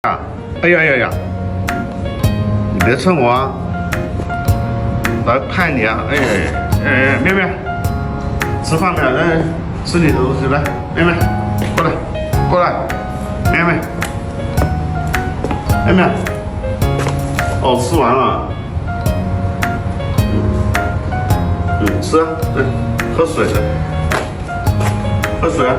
啊！哎呀呀呀！你别蹭我啊！来拍你啊！妹妹，吃饭没有？来吃你的东西来，妹妹，过来，过来，妹妹，妹妹，哦，吃完了。吃啊，对，喝水的，喝水啊。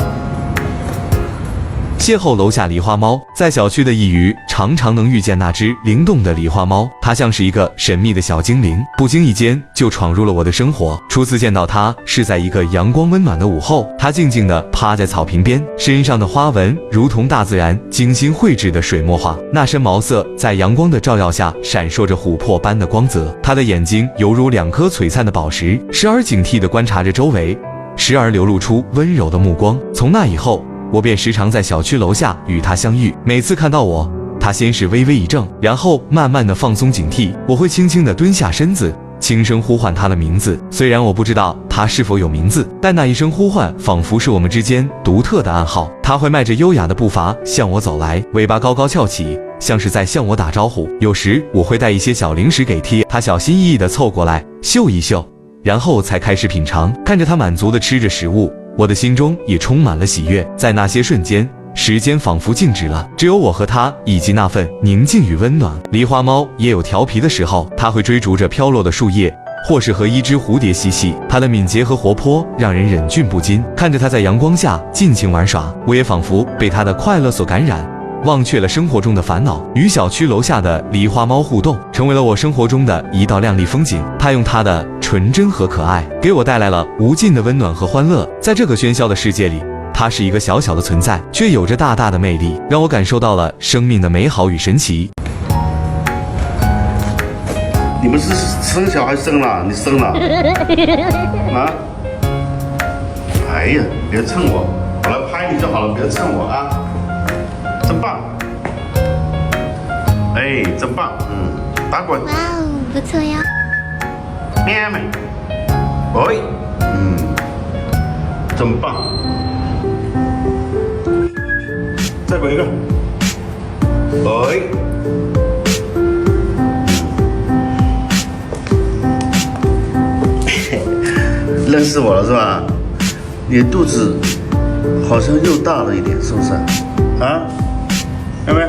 邂逅楼下狸花猫，在小区的一隅常常能遇见那只灵动的狸花猫，它像是一个神秘的小精灵，不经意间就闯入了我的生活。初次见到它是在一个阳光温暖的午后，它静静地趴在草坪边，身上的花纹如同大自然精心绘制的水墨画，那身毛色在阳光的照耀下闪烁着琥珀般的光泽，它的眼睛犹如两颗璀璨的宝石，时而警惕地观察着周围，时而流露出温柔的目光。从那以后，我便时常在小区楼下与他相遇，每次看到我，他先是微微一怔，然后慢慢的放松警惕。我会轻轻的蹲下身子，轻声呼唤他的名字。虽然我不知道他是否有名字，但那一声呼唤仿佛是我们之间独特的暗号。他会迈着优雅的步伐向我走来，尾巴高高翘起，像是在向我打招呼。有时我会带一些小零食给贴，他小心翼翼地凑过来嗅一嗅，然后才开始品尝。看着他满足地吃着食物，我的心中也充满了喜悦。在那些瞬间，时间仿佛静止了，只有我和他以及那份宁静与温暖。狸花猫也有调皮的时候，它会追逐着飘落的树叶，或是和一只蝴蝶嬉戏。它的敏捷和活泼让人忍俊不禁。看着它在阳光下尽情玩耍，我也仿佛被它的快乐所感染，忘却了生活中的烦恼。与小区楼下的狸花猫互动，成为了我生活中的一道亮丽风景。它用它的纯真和可爱，给我带来了无尽的温暖和欢乐。在这个喧嚣的世界里，它是一个小小的存在，却有着大大的魅力，让我感受到了生命的美好与神奇。你们是生小孩生了？你生了？啊？哎呀，别蹭我，我来拍你就好了，别蹭我啊！真棒！哎，真棒！打滚！哇哦，不错呀！喵们，喂，真棒！再滚一个，喂，认识我了是吧？你的肚子好像又大了一点，是不是？啊，妹妹，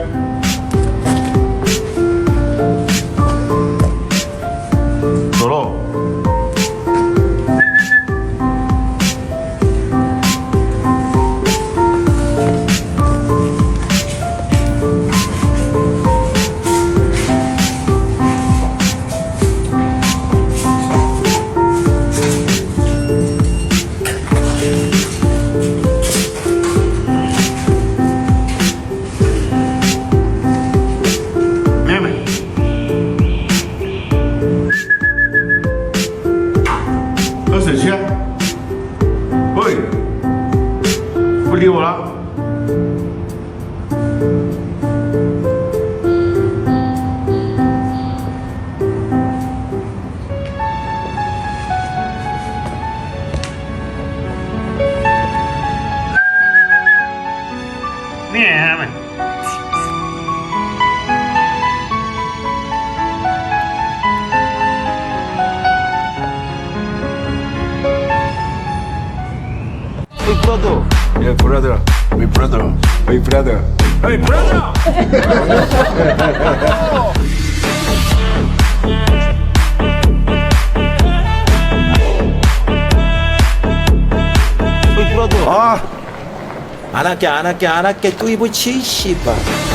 走喽。喝水去啊！喂，不理我了。喵们。Hey brother, my brother, my brother, hey brother! 아, 안 할게, 또 이번 70번.